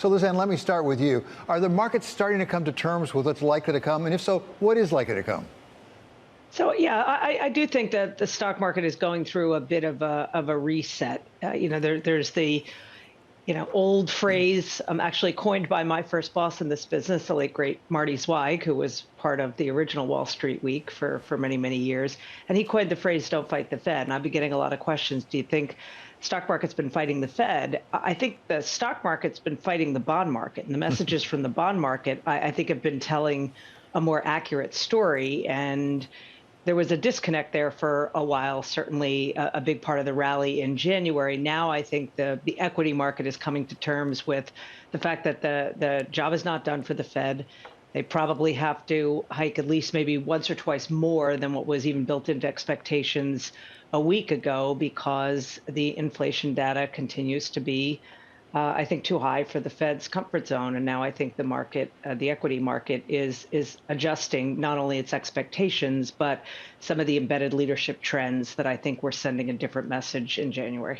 So, Lizanne, let me start with you. Are the markets starting to come to terms with what's likely to come? And if so, what is likely to come? So yeah, I do think that the stock market is going through a bit of a reset. There's the old phrase actually coined by my first boss in this business, the late great Marty Zweig, who was part of the original Wall Street Week for many, many years. And he coined the phrase, "Don't fight the Fed." And I've been getting a lot of questions. Do you think stock market's been fighting the Fed? I think the stock market's been fighting the bond market. And the messages from the bond market, I think, have been telling a more accurate story. And there was a disconnect there for a while, certainly a big part of the rally in January. Now I think the equity market is coming to terms with the fact that the job is not done for the Fed. They probably have to hike at least maybe once or twice more than what was even built into expectations a week ago, because the inflation data continues to be I think, too high for the Fed's comfort zone. And now I think the market, the equity market, is adjusting not only its expectations, but some of the embedded leadership trends that I think were sending a different message in January.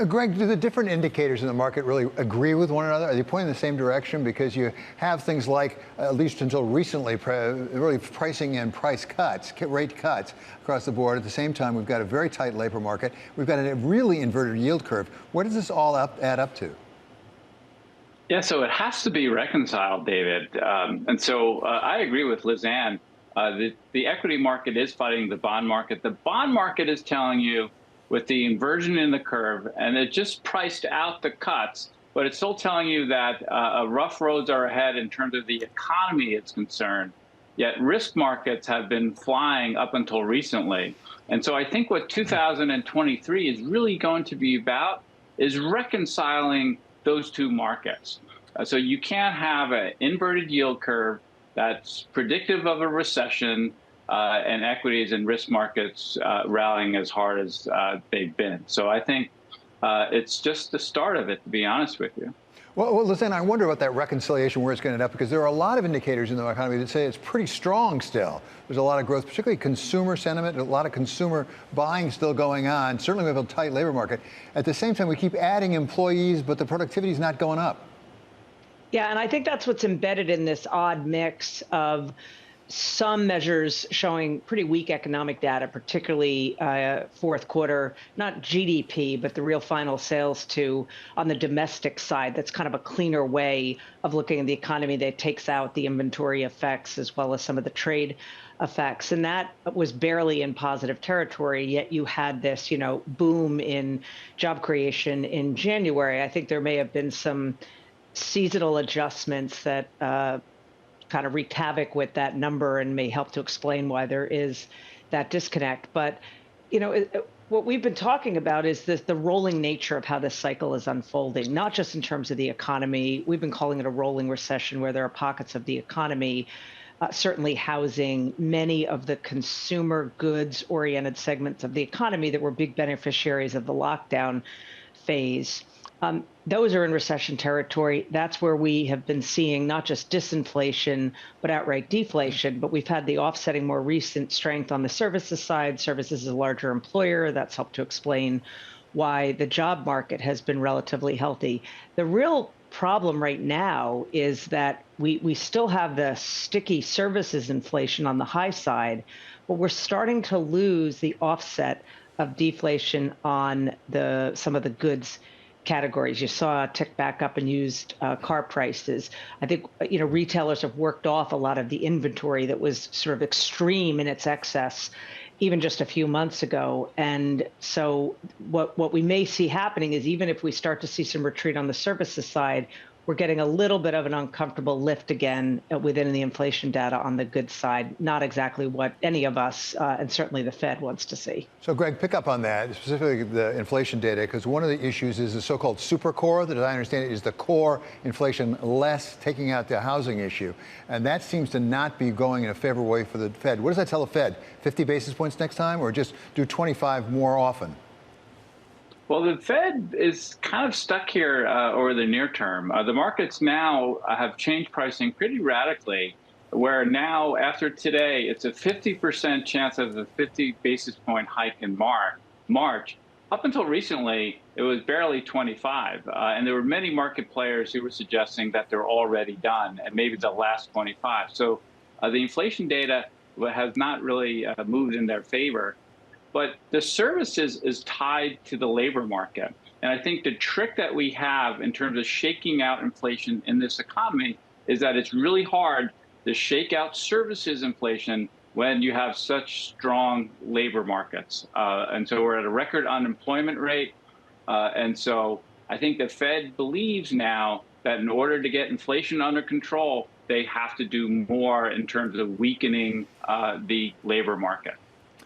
Greg, do the different indicators in the market really agree with one another? Are they pointing in the same direction? Because you have things like, at least until recently, really pricing in price cuts, rate cuts across the board. At the same time, we've got a very tight labor market. We've got a really inverted yield curve. Where does this all add up to? Yeah, so it has to be reconciled, David. And so I agree with Lizanne. The equity market is fighting the bond market. The bond market is telling you, with the inversion in the curve, and it just priced out the cuts, but it's still telling you that rough roads are ahead in terms of the economy is concerned. Yet risk markets have been flying up until recently. And so I think what 2023 is really going to be about is reconciling those two markets. So you can't have an inverted yield curve that's predictive of a recession and equities and risk markets rallying as hard as they've been. So I think it's just the start of it, to be honest with you. Well, listen, I wonder about that reconciliation, where it's going to end up, because there are a lot of indicators in the economy that say it's pretty strong still. There's a lot of growth, particularly consumer sentiment, a lot of consumer buying still going on. Certainly we have a tight labor market. At the same time, we keep adding employees, but the productivity is not going up. Yeah, and I think that's what's embedded in this odd mix of some measures showing pretty weak economic data, particularly fourth quarter, not GDP, but the real final sales on the domestic side. That's kind of a cleaner way of looking at the economy that takes out the inventory effects as well as some of the trade effects. And that was barely in positive territory, yet you had this, boom in job creation in January. I think there may have been some seasonal adjustments that kind of wreaked havoc with that number and may help to explain why there is that disconnect. But, what we've been talking about is the rolling nature of how this cycle is unfolding, not just in terms of the economy. We've been calling it a rolling recession, where there are pockets of the economy, certainly housing, many of the consumer goods oriented segments of the economy that were big beneficiaries of the lockdown phase. Those are in recession territory. That's where we have been seeing not just disinflation, but outright deflation. But we've had the offsetting more recent strength on the services side. Services is a larger employer. That's helped to explain why the job market has been relatively healthy. The real problem right now is that we still have the sticky services inflation on the high side, but we're starting to lose the offset of deflation on some of the goods categories. You saw a tick back up in used car prices. I think retailers have worked off a lot of the inventory that was sort of extreme in its excess even just a few months ago. And so what we may see happening is, even if we start to see some retreat on the services side, we're getting a little bit of an uncomfortable lift again within the inflation data on the goods side. Not exactly what any of us, and certainly the Fed, wants to see. So, Greg, pick up on that, specifically the inflation data, because one of the issues is the so-called super core, that, as I understand it, is the core inflation less taking out the housing issue. And that seems to not be going in a favorable way for the Fed. What does that tell the Fed? 50 basis points next time, or just do 25 more often? Well, the Fed is kind of stuck here over the near term. The markets now have changed pricing pretty radically, where now, after today, it's a 50% chance of a 50 basis point hike in March. Up until recently, it was barely 25. And there were many market players who were suggesting that they're already done, and maybe the last 25. So the inflation data has not really moved in their favor. But the services is tied to the labor market. And I think the trick that we have in terms of shaking out inflation in this economy is that it's really hard to shake out services inflation when you have such strong labor markets. And so we're at a record unemployment rate. And so I think the Fed believes now that in order to get inflation under control, they have to do more in terms of weakening the labor market.